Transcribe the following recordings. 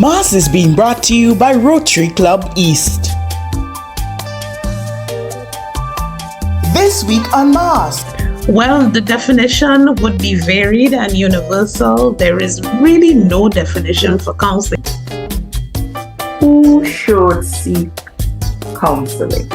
Mass is being brought to you by Rotary Club East. This week on Mass. Well, the definition would be varied and universal. There is really no definition for counseling. Who should seek counseling?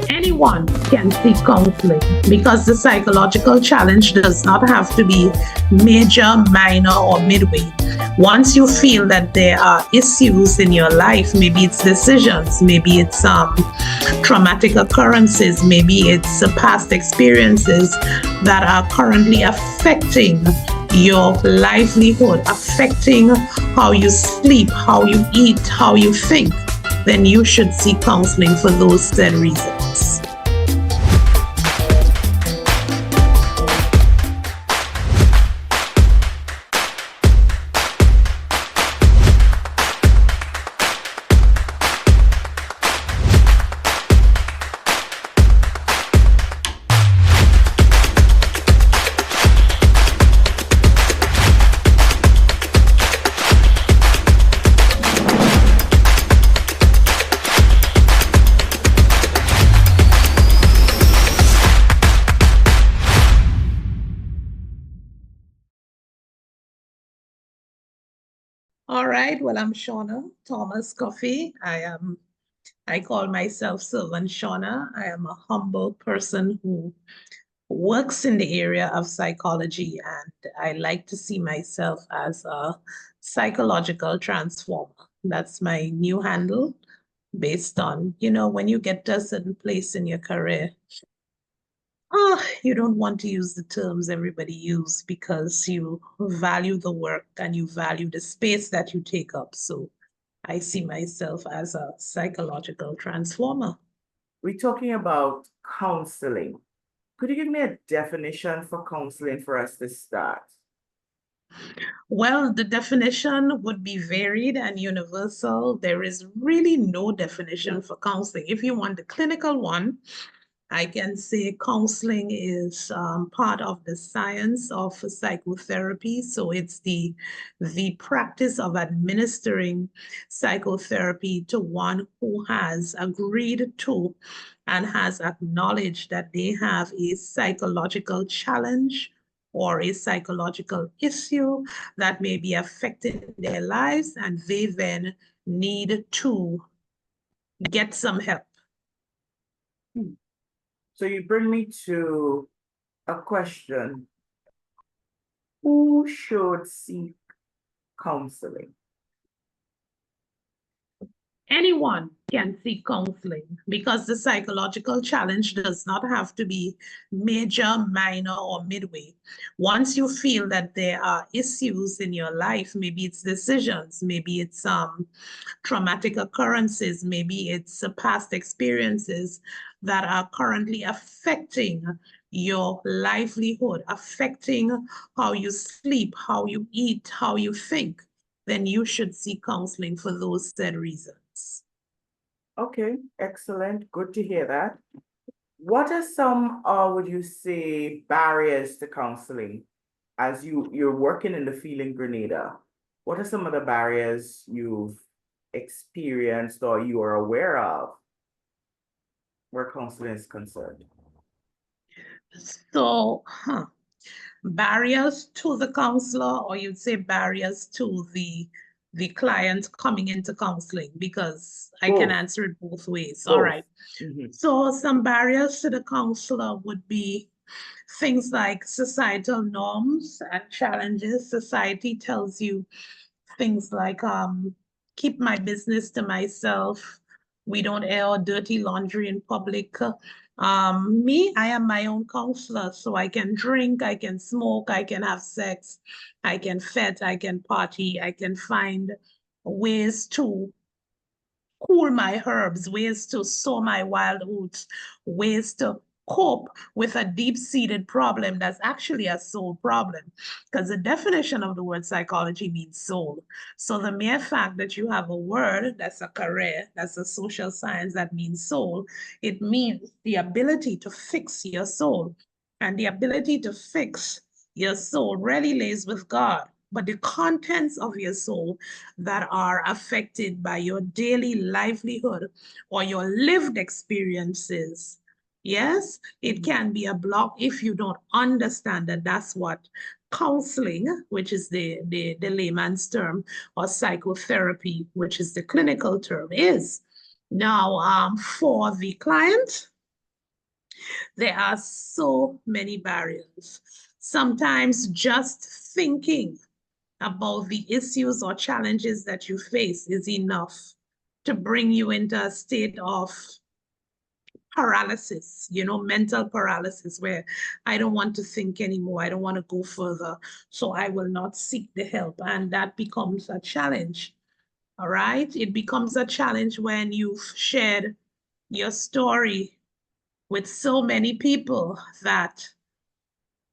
Anyone can seek counseling because the psychological challenge does not have to be major, minor, or midway. Once you feel that there are issues in your life, maybe it's decisions, maybe it's traumatic occurrences, maybe it's past experiences that are currently affecting your livelihood, affecting how you sleep, how you eat, how you think, then you should seek counseling for those said reasons. All right, well, I'm Shawnna Thomas-Cuffie. I call myself Servant Shawnna. I am a humble person who works in the area of psychology, and I like to see myself as a psychological transformer. That's my new handle based on, when you get to a certain place in your career, you don't want to use the terms everybody use because you value the work and you value the space that you take up. So I see myself as a psychological transformer. We're talking about counseling. Could you give me a definition for counseling for us to start? Well, the definition would be varied and universal. There is really no definition for counseling. If you want the clinical one, I can say counseling is part of the science of psychotherapy. So it's the practice of administering psychotherapy to one who has agreed to and has acknowledged that they have a psychological challenge or a psychological issue that may be affecting their lives, and they then need to get some help. So you bring me to a question. Who should seek counseling? Anyone can seek counseling because the psychological challenge does not have to be major, minor, or midway. Once you feel that there are issues in your life, maybe it's decisions, maybe it's traumatic occurrences, maybe it's past experiences that are currently affecting your livelihood, affecting how you sleep, how you eat, how you think, then you should seek counseling for those said reasons. Okay, excellent. Good to hear that. What are some, would you say, barriers to counseling as you're working in the field in Grenada? What are some of the barriers you've experienced or you are aware of where counseling is concerned? So, barriers to the counselor, or you'd say barriers to the client coming into counseling, because I can answer it both ways. All right. So some barriers to the counselor would be things like societal norms and challenges. Society tells you things like, keep my business to myself. We don't air dirty laundry in public. I am my own counselor, so I can drink, I can smoke, I can have sex, I can fet, I can party, I can find ways to cool my herbs, ways to sow my wild oats, ways to cope with a deep-seated problem that's actually a soul problem, because the definition of the word psychology means soul. So the mere fact that you have a word that's a career, that's a social science that means soul, it means the ability to fix your soul. And the ability to fix your soul really lays with God. but the contents of your soul that are affected by your daily livelihood or your lived experiences. Yes, it can be a block if you don't understand that that's what counseling, which is the layman's term, or psychotherapy, which is the clinical term, is. Now, for the client, there are so many barriers. Sometimes just thinking about the issues or challenges that you face is enough to bring you into a state of paralysis, mental paralysis, where I don't want to think anymore. I don't want to go further. So I will not seek the help. And that becomes a challenge. All right. It becomes a challenge when you've shared your story with so many people that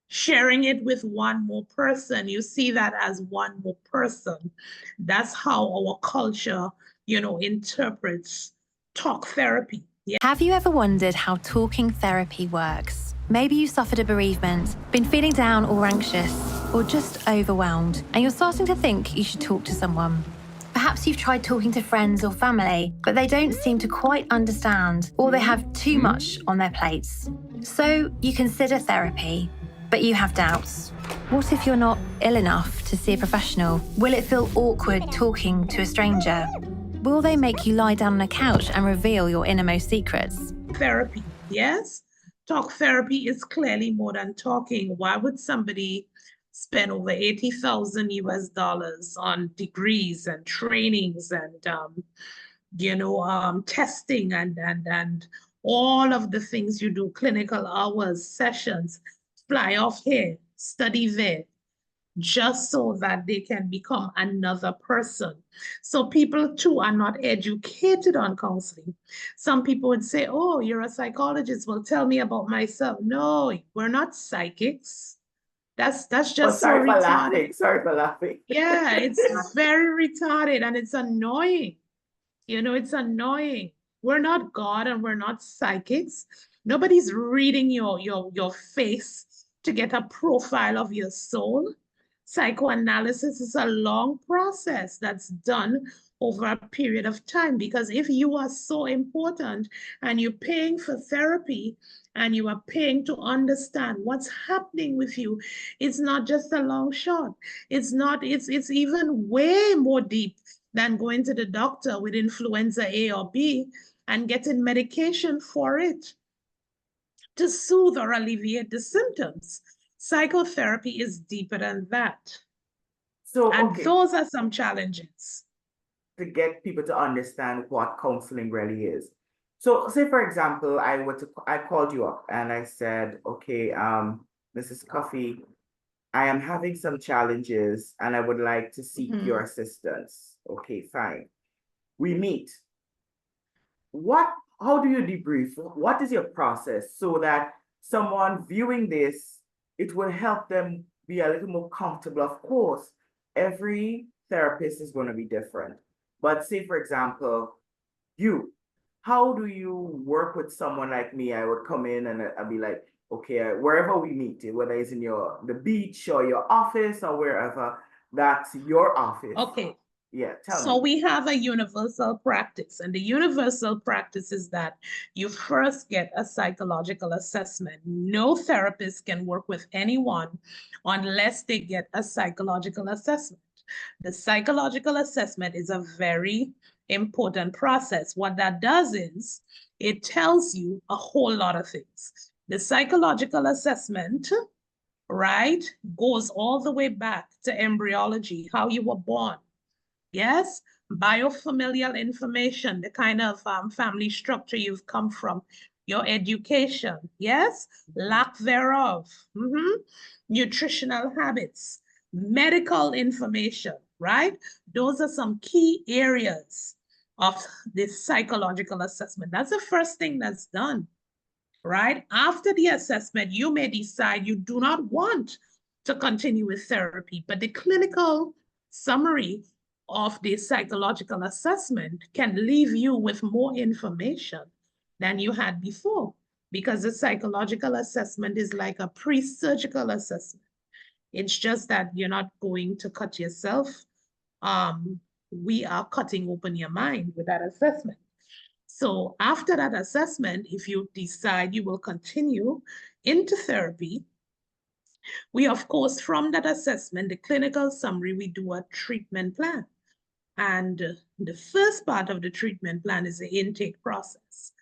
sharing it with one more person, you see that as one more person. That's how our culture, interprets talk therapy. Yeah. Have you ever wondered how talking therapy works? Maybe you suffered a bereavement, been feeling down or anxious, or just overwhelmed, and you're starting to think you should talk to someone. Perhaps you've tried talking to friends or family, but they don't seem to quite understand, or they have too much on their plates. So you consider therapy, but you have doubts. What if you're not ill enough to see a professional? Will it feel awkward talking to a stranger? Will they make you lie down on a couch and reveal your innermost secrets? Therapy, yes. Talk therapy is clearly more than talking. Why would somebody spend over $80,000 on degrees and trainings and testing and all of the things you do, clinical hours, sessions, fly off here, study there, just so that they can become another person. So people too are not educated on counseling. Some people would say, oh, you're a psychologist, well, tell me about myself. No, we're not psychics. That's just so retarded. Sorry for laughing. Yeah, it's very retarded and it's annoying. It's annoying. We're not God and we're not psychics. Nobody's reading your face to get a profile of your soul. Psychoanalysis is a long process that's done over a period of time, because if you are so important and you're paying for therapy and you are paying to understand what's happening with you, it's not just a long shot. It's even way more deep than going to the doctor with influenza A or B and getting medication for it to soothe or alleviate the symptoms. Psychotherapy is deeper than that. And those are some challenges. To get people to understand what counseling really is. So say, for example, I called you up and I said, okay, Mrs. Cuffie, I am having some challenges and I would like to seek your assistance. Okay, fine. We meet. How do you debrief? What is your process so that someone viewing this, it will help them be a little more comfortable? Of course, every therapist is going to be different. But say, for example, how do you work with someone like me? I would come in and I'd be like, okay, wherever we meet, whether it's in the beach or your office or wherever, that's your office. Okay. Yeah, tell me. So we have a universal practice, and the universal practice is that you first get a psychological assessment. No therapist can work with anyone unless they get a psychological assessment. The psychological assessment is a very important process. What that does is it tells you a whole lot of things. The psychological assessment, right, goes all the way back to embryology, how you were born. Yes, biofamilial information, the kind of family structure you've come from, your education, yes, lack thereof, nutritional habits, medical information, right? Those are some key areas of this psychological assessment. That's the first thing that's done, right? After the assessment, you may decide you do not want to continue with therapy, but the clinical summary of the psychological assessment can leave you with more information than you had before, because the psychological assessment is like a pre-surgical assessment. It's just that you're not going to cut yourself. We are cutting open your mind with that assessment. So after that assessment, if you decide you will continue into therapy, we, of course, from that assessment, the clinical summary, we do a treatment plan. And the first part of the treatment plan is the intake process.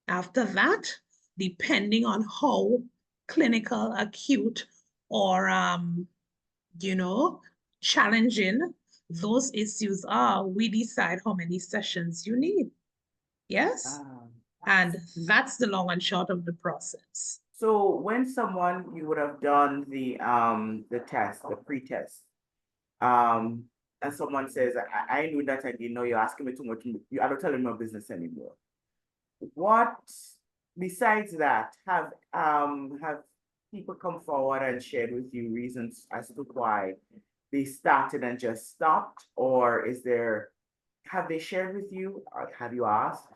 After that, depending on how clinical, acute, or, challenging those issues are, we decide how many sessions you need. Yes? And that's the long and short of the process. So when you would have done the test, the pre-test, and someone says, I knew that I didn't know, you're asking me too much, I don't tell you my business anymore. What, besides that, have people come forward and shared with you reasons as to why they started and just stopped? Or have they shared with you, or have you asked?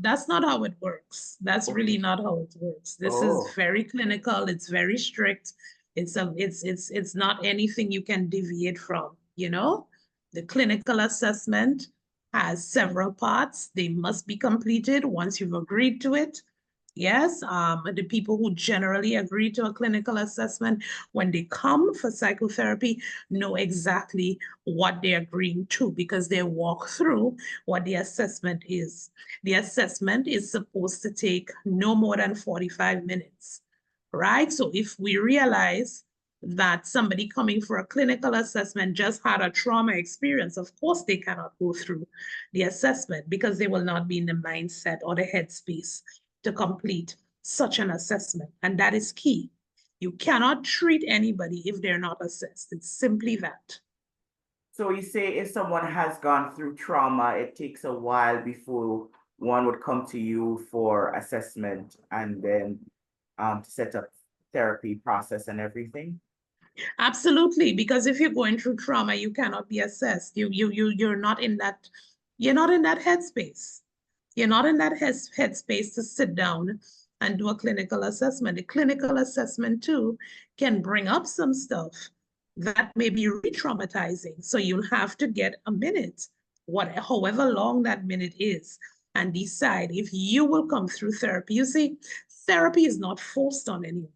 That's not how it works. That's really not how it works. This is very clinical. It's very strict. It's not anything you can deviate from, The clinical assessment has several parts. They must be completed once you've agreed to it. Yes, the people who generally agree to a clinical assessment, when they come for psychotherapy, know exactly what they're agreeing to because they walk through what the assessment is. The assessment is supposed to take no more than 45 minutes, right? So if we realize that somebody coming for a clinical assessment just had a trauma experience, of course they cannot go through the assessment because they will not be in the mindset or the headspace to complete such an assessment. And that is key. You cannot treat anybody if they're not assessed. It's simply that. So you say if someone has gone through trauma, it takes a while before one would come to you for assessment and then to set up therapy process and everything? Absolutely, because if you're going through trauma, you cannot be assessed. You're not in that headspace. You're not in that headspace to sit down and do a clinical assessment. The clinical assessment too can bring up some stuff that may be re-traumatizing. So you'll have to get a minute, however long that minute is, and decide if you will come through therapy. You see, therapy is not forced on anyone.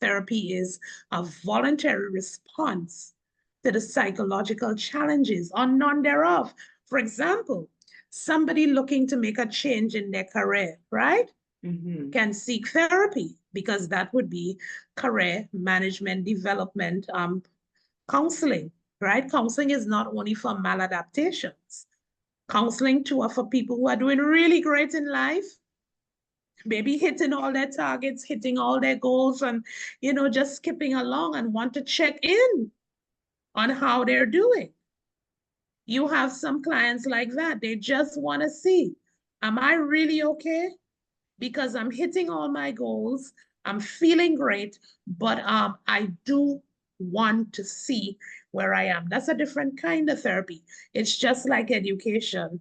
Therapy is a voluntary response to the psychological challenges or none thereof. For example, somebody looking to make a change in their career, right? Can seek therapy because that would be career management development counseling, right? Counseling is not only for maladaptations. Counseling too are for people who are doing really great in life, maybe hitting all their targets, hitting all their goals, and just skipping along and want to check in on how they're doing. You have some clients like that. They just want to see, am I really okay? Because I'm hitting all my goals, I'm feeling great, but I do want to see where I am. That's a different kind of therapy. It's just like education.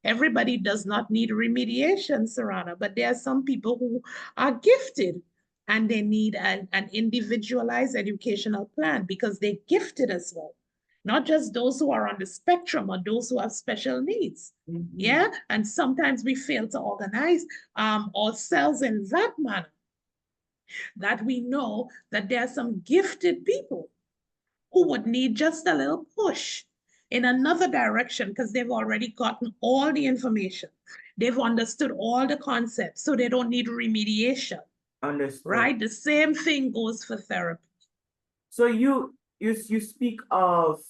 Everybody does not need remediation, Sarana, but there are some people who are gifted and they need an individualized educational plan because they're gifted as well. Not just those who are on the spectrum or those who have special needs. Yeah, and sometimes we fail to organize ourselves in that manner, that we know that there are some gifted people who would need just a little push in another direction because they've already gotten all the information. They've understood all the concepts, so they don't need remediation. Understood. Right? The same thing goes for therapy. So you speak of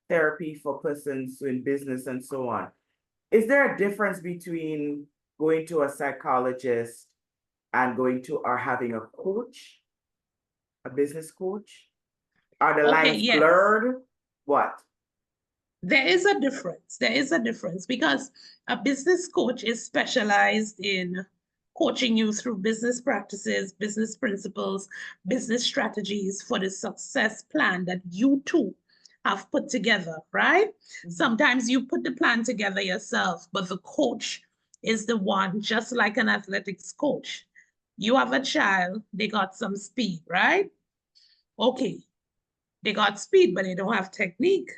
therapy for persons in business and so on. Is there a difference between going to a psychologist and going to or having a coach, a business coach? Are the lines blurred? What? There is a difference. There is a difference because a business coach is specialized in coaching you through business practices, business principles, business strategies for the success plan that you too have put together, right? Sometimes you put the plan together yourself, but the coach is the one, just like an athletics coach. You have a child, they got some speed, right? Okay, they got speed, but they don't have technique.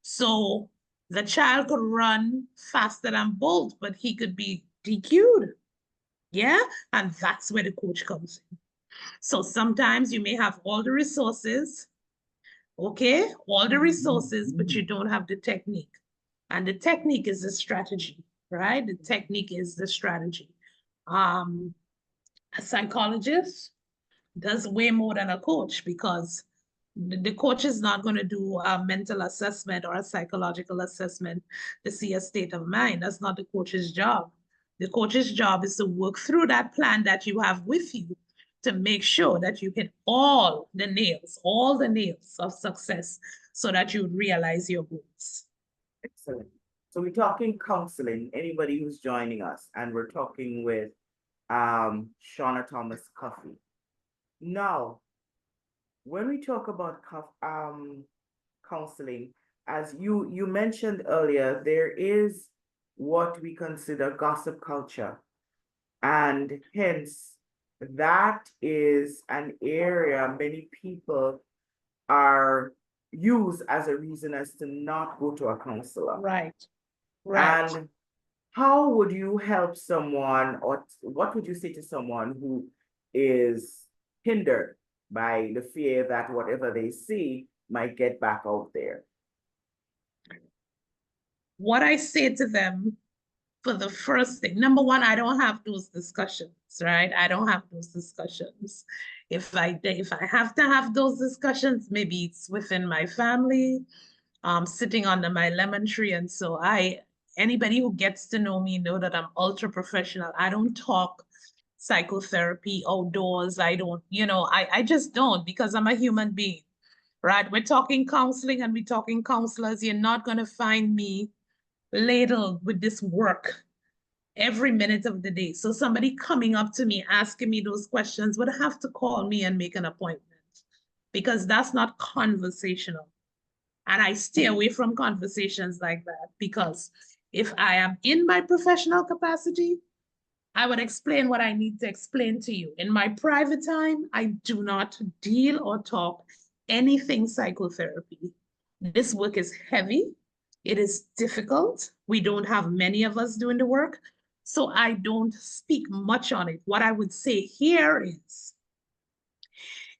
So the child could run faster than Bolt, but he could be DQ'd. Yeah, and that's where the coach comes in. So sometimes you may have all the resources, okay, all the resources, but you don't have the technique. And the technique is the strategy, right? The technique is the strategy. A psychologist does way more than a coach, because the coach is not going to do a mental assessment or a psychological assessment to see a state of mind. That's not the coach's job. The coach's job is to work through that plan that you have with you to make sure that you hit all the nails of success, so that you realize your goals. Excellent. So we're talking counseling, anybody who's joining us, and we're talking with Shawnna Thomas-Cuffie. Now, when we talk about counseling, as you mentioned earlier, there is what we consider gossip culture, and hence that is an area many people are used as a reason as to not go to a counselor. Right. And how would you help someone, or what would you say to someone who is hindered by the fear that whatever they see might get back out there? What I say to them, for the first thing, number one, I don't have those discussions, right? I don't have those discussions. If I have to have those discussions, maybe it's within my family, sitting under my lemon tree. And so anybody who gets to know me know that I'm ultra professional. I don't talk psychotherapy outdoors. I don't, I just don't, because I'm a human being, right? We're talking counseling and we're talking counselors. You're not going to find me ladled with this work every minute of the day. So somebody coming up to me asking me those questions would have to call me and make an appointment, because that's not conversational. And I stay away from conversations like that, because if I am in my professional capacity, I would explain what I need to explain to you. In my private time, I do not deal or talk anything psychotherapy. This work is heavy. It is difficult. We don't have many of us doing the work, so I don't speak much on it. What I would say here is,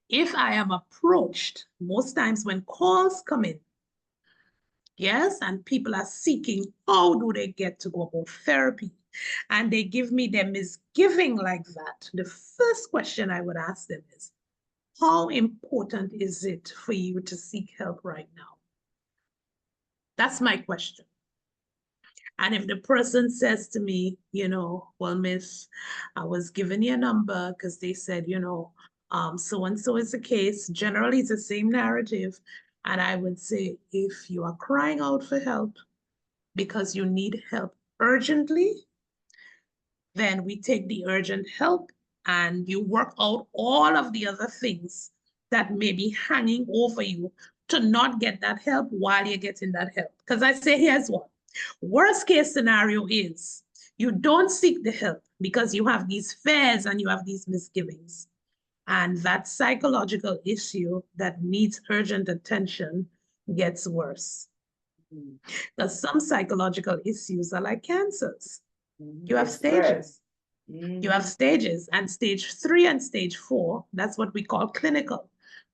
if I am approached, most times when calls come in, yes, and people are seeking, how do they get to go about therapy? And they give me their misgiving like that. The first question I would ask them is, how important is it for you to seek help right now? That's my question. And if the person says to me, well, miss, I was given your number because they said, so-and-so is the case. Generally, it's the same narrative. And I would say, if you are crying out for help because you need help urgently, then we take the urgent help and you work out all of the other things that may be hanging over you to not get that help while you're getting that help. Because I say, here's what. Worst case scenario is you don't seek the help because you have these fears and you have these misgivings. And that psychological issue that needs urgent attention gets worse. Because some psychological issues are like cancers. You have stages. You have stages, and stage 3 and stage 4, that's what we call clinical.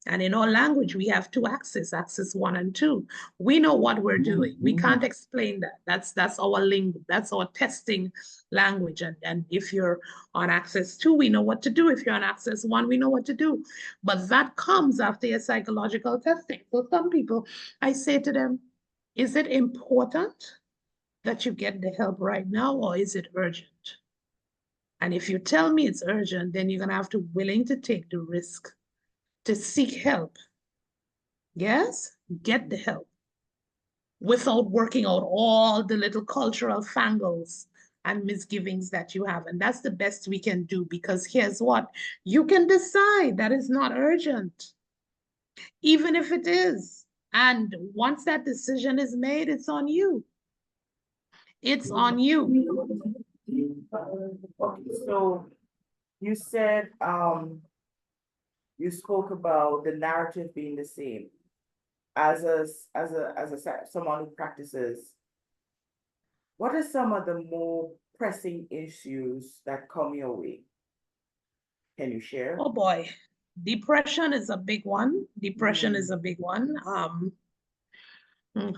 And in our language, we have 2 axes, axis 1 and 2. We know what we're doing. We can't explain that. That's our lingo. That's our testing language. And if you're on axis 2, we know what to do. If you're on axis 1, we know what to do. But that comes after your psychological testing. So some people, I say to them, is it important that you get the help right now, or is it urgent? And if you tell me it's urgent, then you're going to have to be willing to take the risk to seek help. Yes, get the help without working out all the little cultural fangles and misgivings that you have. And that's the best we can do, because here's what, you can decide that it's not urgent, even if it is. And once that decision is made, it's on you. It's on you. Okay, so You said, you spoke about the narrative being the same. Someone who practices, what are some of the more pressing issues that come your way? Can you share? Oh boy, depression is a big one. Depression is a big one.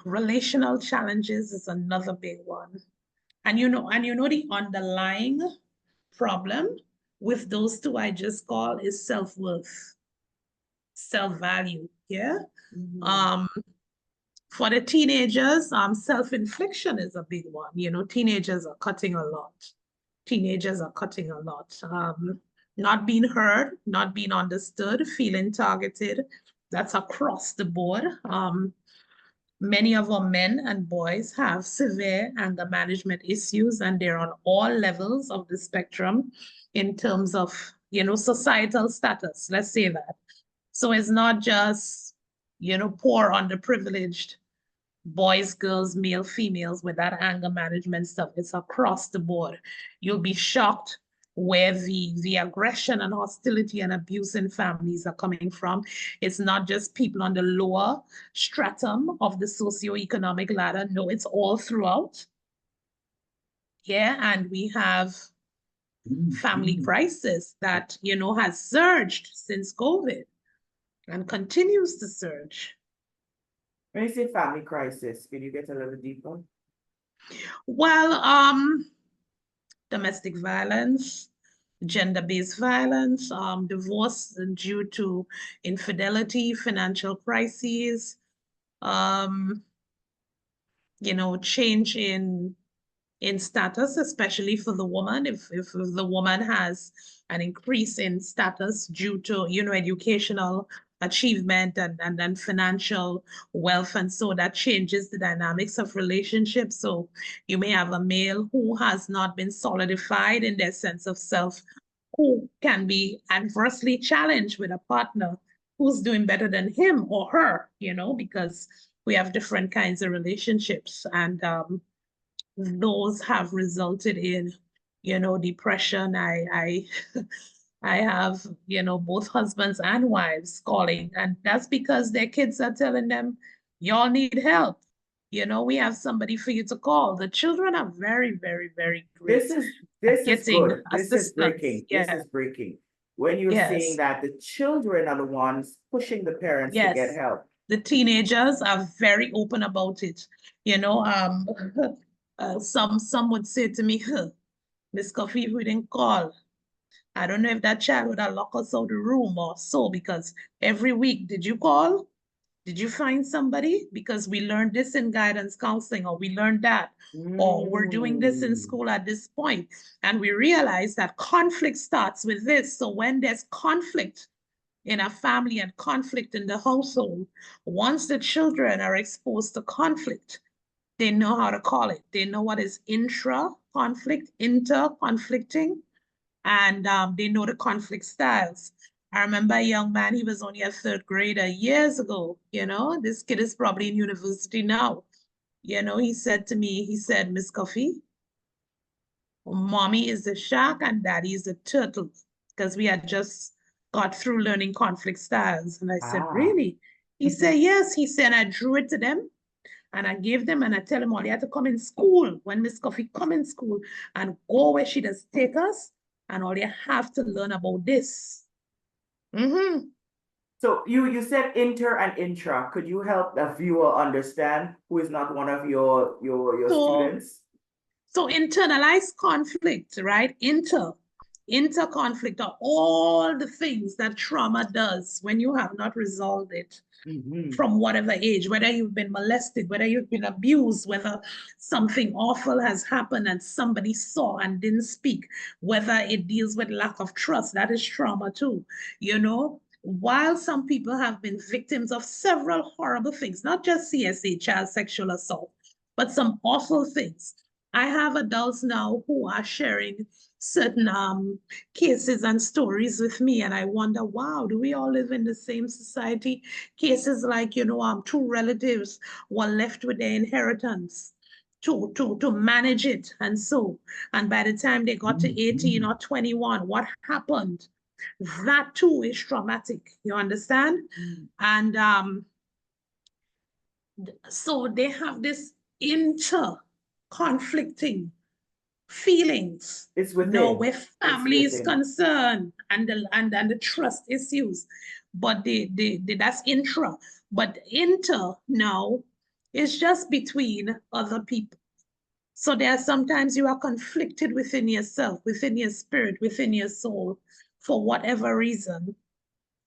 Relational challenges is another big one. And you know the underlying problem with those two I just called is self-worth, self-value. Yeah. For the teenagers, self-infliction is a big one. You know, teenagers are cutting a lot. Teenagers are cutting a lot. Not being heard, not being understood, feeling targeted. That's across the board. Many of our men and boys have severe anger management issues, and they're on all levels of the spectrum in terms of, you know, societal status. Let's say that. So it's not just, you know, poor, underprivileged boys, girls, male, females with that anger management stuff. It's across the board. You'll be shocked where the aggression and hostility and abuse in families are coming from. It's not just people on the lower stratum of the socioeconomic ladder. No, it's all throughout. Yeah, and we have family crisis that, you know, has surged since COVID and continues to surge. When you say family crisis, can you get a little deeper? Well, domestic violence, gender-based violence, divorce due to infidelity, financial crises, you know, change in status, especially for the woman. If the woman has an increase in status due to, you know, educational achievement and financial wealth, and so that changes the dynamics of relationships. So you may have a male who has not been solidified in their sense of self, who can be adversely challenged with a partner who's doing better than him or her, you know, because we have different kinds of relationships, and those have resulted in, you know, depression. I I have, you know, both husbands and wives calling, and that's because their kids are telling them, y'all need help. You know, we have somebody for you to call. The children are very, very, very great This is getting good. This is assistance. breaking. Yeah. This is breaking. When you're Yes. saying that the children are the ones pushing the parents to Yes. get help. The teenagers are very open about it. You know, some would say to me, Miss Cuffie, if we didn't call, I don't know if that child would have locked us out of the room or so, because every week, did you call? Did you find somebody? Because we learned this in guidance counseling, or we learned that, or we're doing this in school at this point. And we realize that conflict starts with this. So when there's conflict in a family and conflict in the household, once the children are exposed to conflict, they know how to call it. They know what is intra-conflict, inter-conflicting, and they know the conflict styles. I remember a young man, he was only a third grader years ago. You know, this kid is probably in university now. You know, he said to me, he said, Miss Cuffie, mommy is the shark and daddy is the turtle, because we had just got through learning conflict styles. And I said, really? He said, yes. He said, I drew it to them and I gave them, and I tell them all they had to come in school when Miss Cuffie come in school and go where she does take us, and all they have to learn about this. So you said inter and intra. Could you help the viewer understand who is not one of your students? So internalized conflict, right? Inter conflict are all the things that trauma does when you have not resolved it. From whatever age, whether you've been molested, whether you've been abused, whether something awful has happened and somebody saw and didn't speak, whether it deals with lack of trust, that is trauma too. You know, while some people have been victims of several horrible things, not just CSA, child sexual assault, but some awful things. I have adults now who are sharing certain cases and stories with me, and I wonder, wow, do we all live in the same society? Cases like, you know, two relatives were left with their inheritance, to manage it. And by the time they got to 18 or 21, what happened? That too is traumatic. You understand? And so they have this conflicting feelings. It's within. No, where family is within. concerned and the trust issues. But that's intra. But inter now is just between other people. So there are sometimes you are conflicted within yourself, within your spirit, within your soul, for whatever reason.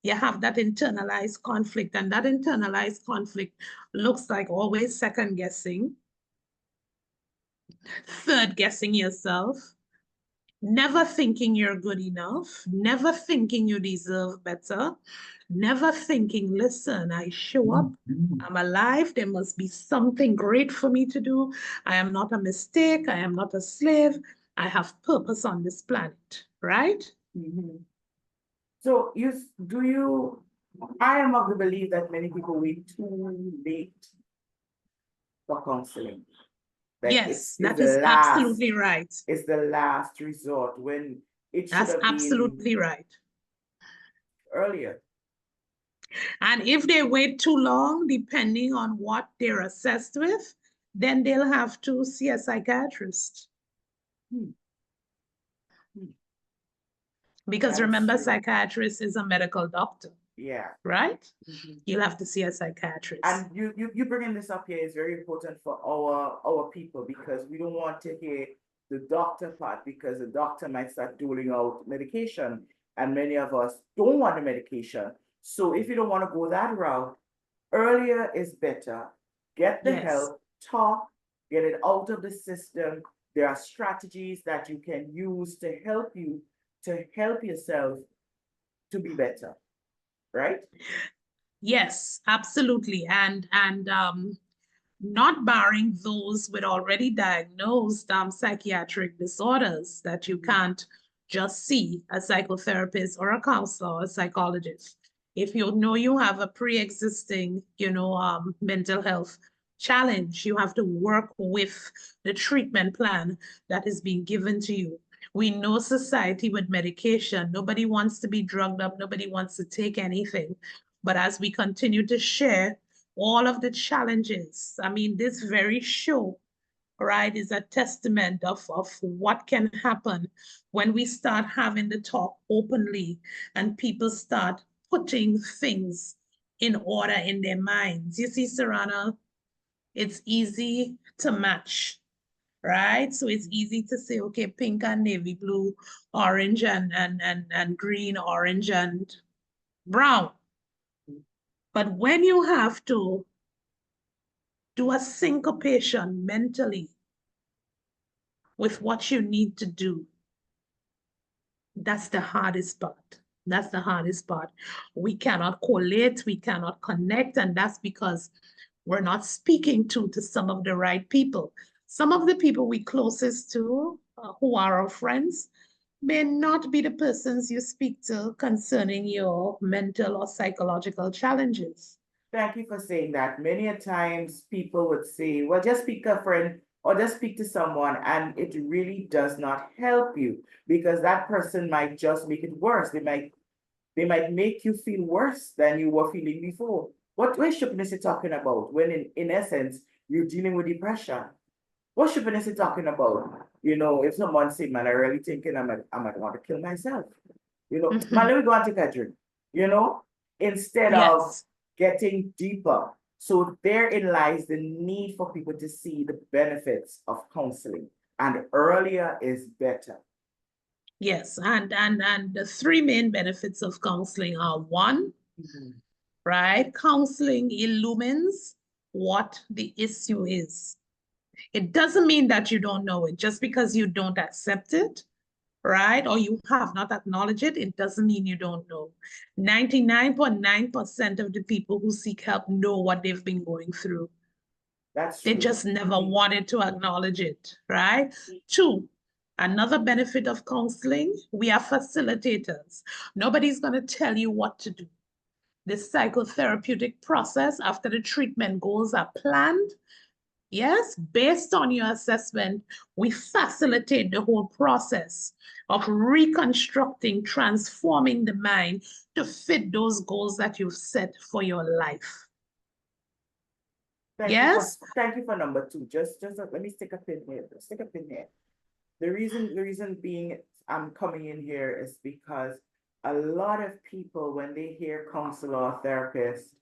You have that internalized conflict, and that internalized conflict looks like always second guessing, third guessing yourself, never thinking you're good enough, never thinking you deserve better, never thinking, listen, I show up, I'm alive, there must be something great for me to do. I am not a mistake, I am not a slave, I have purpose on this planet, right? So I am of the belief that many people wait too late for counseling. Like yes, that is absolutely right. It's the last resort when it should That's have absolutely right. Earlier. And if they wait too long, depending on what they're assessed with, then they'll have to see a psychiatrist. Because remember, psychiatrist is a medical doctor. Yeah. Right? You'll have to see a psychiatrist. And you bringing this up here is very important for our people, because we don't want to hear the doctor part, because the doctor might start doling out medication, and many of us don't want the medication. So if you don't want to go that route, earlier is better. Get the help, talk, get it out of the system. There are strategies that you can use to help yourself to be better. Right? Yes, absolutely. And not barring those with already diagnosed psychiatric disorders that you can't just see a psychotherapist or a counselor or a psychologist. If you know you have a pre-existing, mental health challenge, you have to work with the treatment plan that is being given to you. We know society with medication, nobody wants to be drugged up, nobody wants to take anything. But as we continue to share all of the challenges, I mean, this very show, right, is a testament of what can happen when we start having the talk openly and people start putting things in order in their minds. You see, Shwanna, it's easy to match. Right? So it's easy to say, okay, pink and navy blue, orange and green, orange and brown. But when you have to do a syncopation mentally with what you need to do, that's the hardest part. That's the hardest part. We cannot collate, we cannot connect, and that's because we're not speaking to some of the right people. Some of the people we closest to, who are our friends, may not be the persons you speak to concerning your mental or psychological challenges. Thank you for saying that. Many a times people would say, well, just speak to a friend or just speak to someone, and it really does not help you, because that person might just make it worse. They might make you feel worse than you were feeling before. What should is he talking about when in essence you're dealing with depression? What should is he talking about? If someone say, man, I really thinking I might want to kill myself. Man, let me go and take a drink. Instead of getting deeper. So therein lies the need for people to see the benefits of counseling, and earlier is better. Yes, and the three main benefits of counseling are one, right? Counseling illumines what the issue is. It doesn't mean that you don't know it. Just because you don't accept it, right, or you have not acknowledged it, it doesn't mean you don't know. 99.9% of the people who seek help know what they've been going through. That's true. They just never wanted to acknowledge it, right? Two, another benefit of counseling, we are facilitators. Nobody's going to tell you what to do. The psychotherapeutic process after the treatment goals are planned. Yes, based on your assessment, we facilitate the whole process of reconstructing, transforming the mind to fit those goals that you've set for your life. Yes? Thank you for number two. Just let me stick a pin here. Stick a pin here. The reason being I'm coming in here is because a lot of people, when they hear counselor or therapist,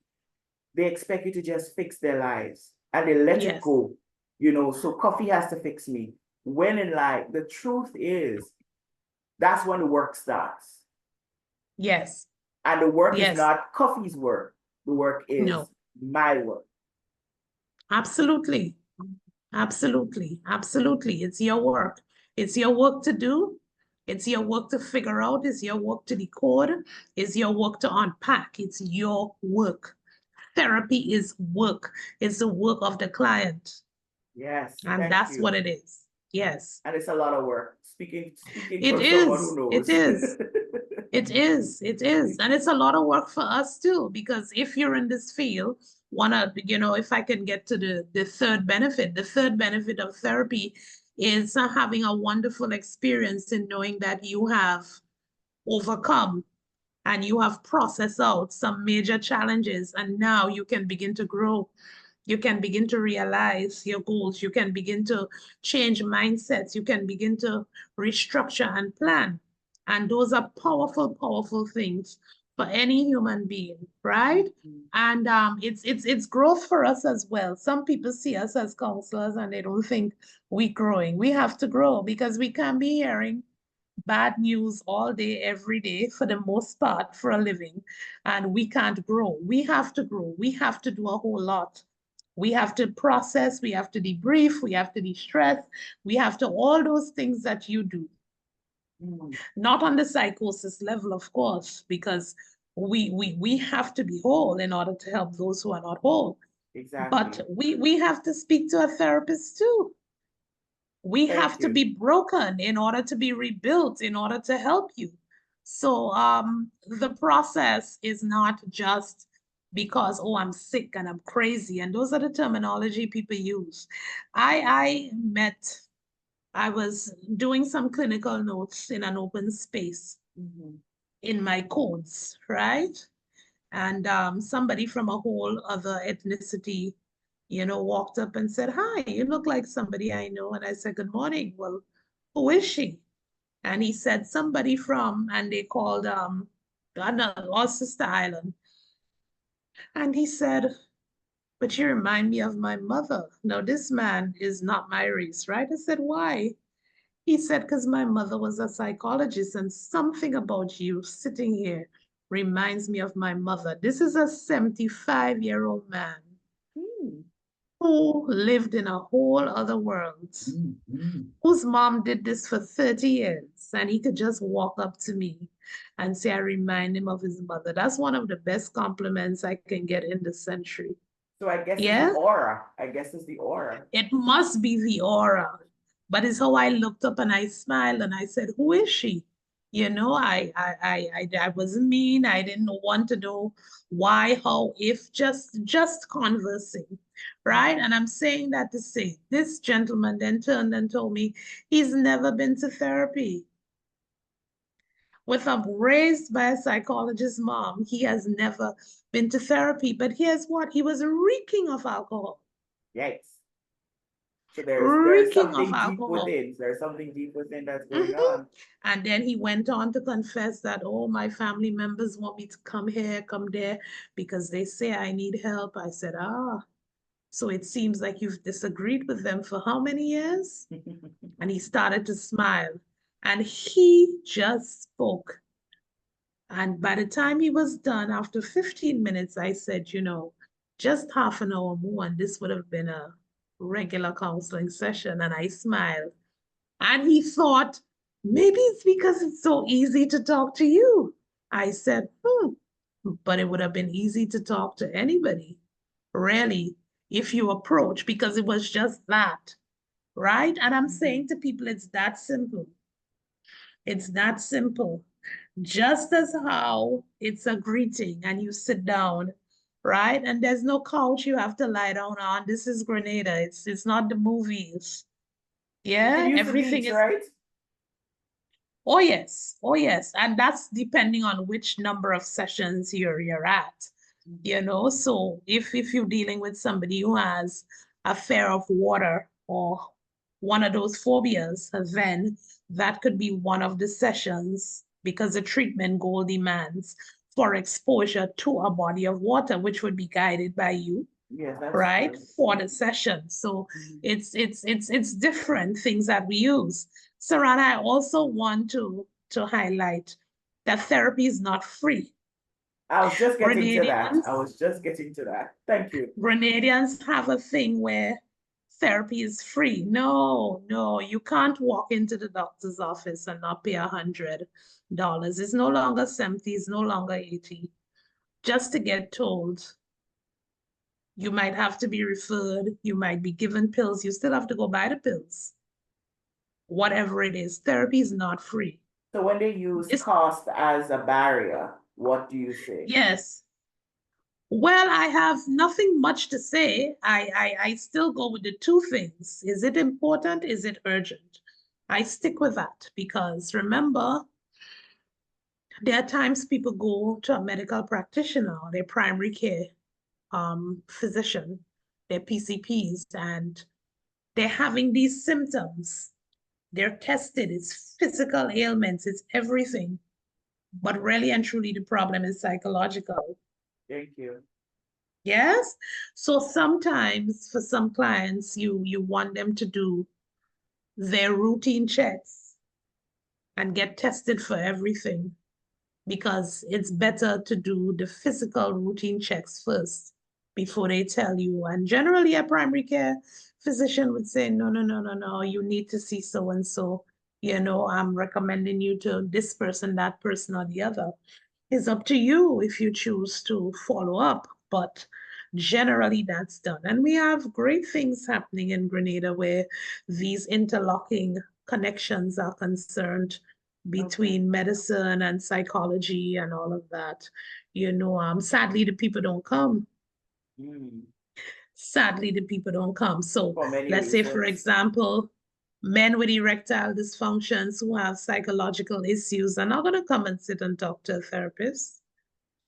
they expect you to just fix their lives and they let it go. You know, so coffee has to fix me. When in life, the truth is, that's when the work starts. Yes. And the work is not coffee's work. The work is my work. Absolutely. Absolutely. Absolutely. It's your work. It's your work to do. It's your work to figure out. It's your work to decode. It's your work to unpack. It's your work. Therapy is work. It's the work of the client. Yes. And that's what it is. Yes. And it's a lot of work. Speaking it for is. someone who knows. It is. It is. It is. And it's a lot of work for us too, because if you're in this field, if I can get to the third benefit of therapy is having a wonderful experience in knowing that you have overcome and you have processed out some major challenges, and now you can begin to grow. You can begin to realize your goals. You can begin to change mindsets. You can begin to restructure and plan. And those are powerful, powerful things for any human being, right? And it's growth for us as well. Some people see us as counselors and they don't think we're growing. We have to grow because we can't be hearing bad news all day, every day, for the most part, for a living. And we can't grow. We have to grow. We have to do a whole lot. We have to process, we have to debrief, we have to de-stress, we have to all those things that you do. Not on the psychosis level, of course, because we have to be whole in order to help those who are not whole. Exactly. But we have to speak to a therapist too. We have to be broken in order to be rebuilt, in order to help you. So the process is not just because, oh, I'm sick and I'm crazy. And those are the terminology people use. I was doing some clinical notes in an open space in my codes, right? And somebody from a whole other ethnicity, walked up and said, "Hi, you look like somebody I know." And I said, "Good morning. Well, who is she?" And he said, "Somebody from," and they called Sister Island. And he said, "But you remind me of my mother." Now, this man is not my race, right? I said, "Why?" He said, "Because my mother was a psychologist and something about you sitting here reminds me of my mother." This is a 75-year-old man who lived in a whole other world, whose mom did this for 30 years, and he could just walk up to me and say, I remind him of his mother. That's one of the best compliments I can get in this century. So I guess it's the aura. I guess it's the aura. It must be the aura. But it's how I looked up and I smiled and I said, "Who is she?" I wasn't mean. I didn't want to know why, how, if, just conversing, right? And I'm saying that to say, this gentleman then turned and told me he's never been to therapy. With him raised by a psychologist's mom, he has never been to therapy. But here's what, he was reeking of alcohol. Yikes. So there's something deep within. There's something deep within that's going on. And then he went on to confess that, "Oh, my family members want me to come here, come there, because they say I need help." I said, so it seems like you've disagreed with them for how many years? And he started to smile. And he just spoke. And by the time he was done, after 15 minutes, I said, just half an hour more, and this would have been a regular counseling session. And I smiled. And he thought, maybe it's because it's so easy to talk to you. I said, but it would have been easy to talk to anybody, really, if you approach, because it was just that, right? And I'm saying to people, it's that simple. It's that simple. Just as how it's a greeting and you sit down right? And there's no couch you have to lie down on. This is Grenada. It's not the movies. You Yeah, can use the everything beach, is. right? Oh yes, oh yes, and that's depending on which number of sessions you're at. You know, so if you're dealing with somebody who has a fear of water or one of those phobias, then that could be one of the sessions because the treatment goal demands for exposure to a body of water, which would be guided by you, Yes, that's right, true. for the session. So Mhm. it's different things that we use. Saran, I also want to highlight that therapy is not free. I was just getting to that. Grenadians, I was just getting to that. Thank you. Grenadians have a thing where therapy is free. No, no, you can't walk into the doctor's office and not pay $100. It's no longer 70, it's no longer 80. Just to get told you might have to be referred, you might be given pills, you still have to go buy the pills. Whatever it is, therapy is not free. So when they use It's, cost as a barrier, what do you say? yes. Well, I have nothing much to say. I still go with the two things. Is it important? Is it urgent? I stick with that because remember, there are times people go to a medical practitioner, their primary care physician, their PCPs, and they're having these symptoms. They're tested, it's physical ailments, it's everything. But really and truly, the problem is psychological. Thank you. Yes. So sometimes for some clients, you want them to do their routine checks and get tested for everything because it's better to do the physical routine checks first before they tell you. And generally, a primary care physician would say, no, no, no, no, no, you need to see so and so. You know, I'm recommending you to this person, that person, or the other. It's up to you if you choose to follow up, but generally that's done. And we have great things happening in Grenada where these interlocking connections are concerned between medicine and psychology and all of that. You know, sadly the people don't come. Mm. Sadly, the people don't come. So For many let's say, for reasons. example, men with erectile dysfunctions who have psychological issues are not going to come and sit and talk to a therapist.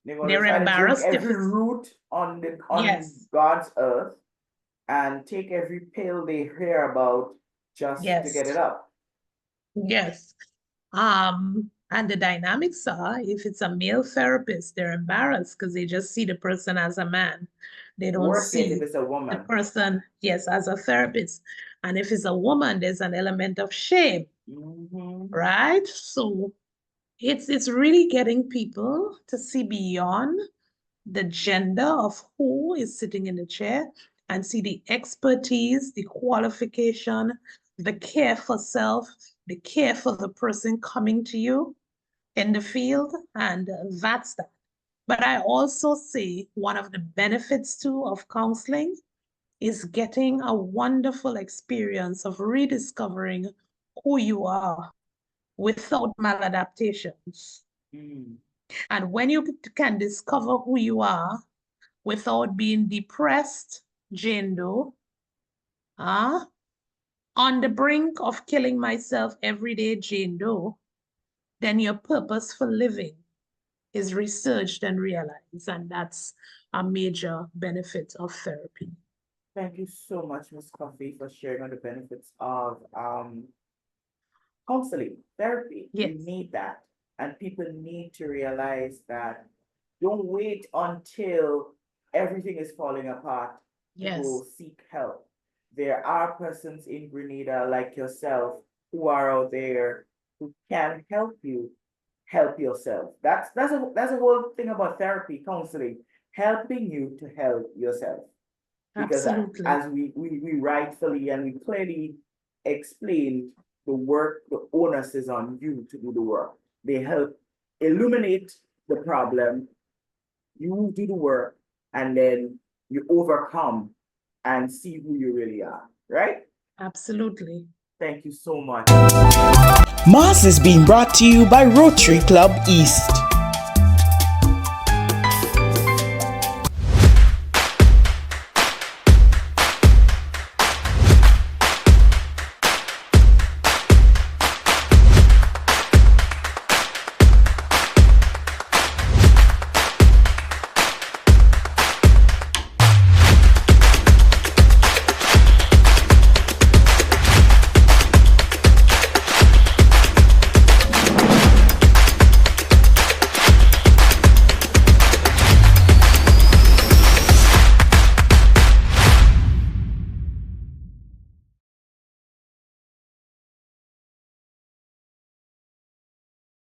They're going to They're try to drink embarrassed if every it's, root on yes, God's earth and take every pill they hear about just to get it yes, up. yes. And the dynamics are, if it's a male therapist, they're embarrassed because they just see the person as a man. They don't Worse yet if see it's a the woman. person, yes, as a therapist. And if it's a woman, there's an element of shame, Mhm. right? So it's really getting people to see beyond the gender of who is sitting in the chair and see the expertise, the qualification, the care for self, the care for the person coming to you in the field, and that's that. But I also see one of the benefits too of counseling is getting a wonderful experience of rediscovering who you are without maladaptations. Mm. And when you can discover who you are without being depressed, Jane Doe, on the brink of killing myself every day, Jane Doe, then your purpose for living is researched and realized, and that's a major benefit of therapy. Thank you so much, Ms. Cuffie, for sharing on the benefits of counseling, therapy. We Yes, need that. And people need to realize that don't wait until everything is falling apart to go yes, seek help. There are persons in Grenada like yourself who are out there who can help you help yourself. That's a whole thing about therapy, counseling, helping you to help yourself. Because absolutely. as we rightfully and we clearly explained, the work, the onus is on you to do the work. They help illuminate the problem, you do the work, and then you overcome and see who you really are, right? Absolutely. Thank you so much. Mass is being brought to you by Rotary Club East.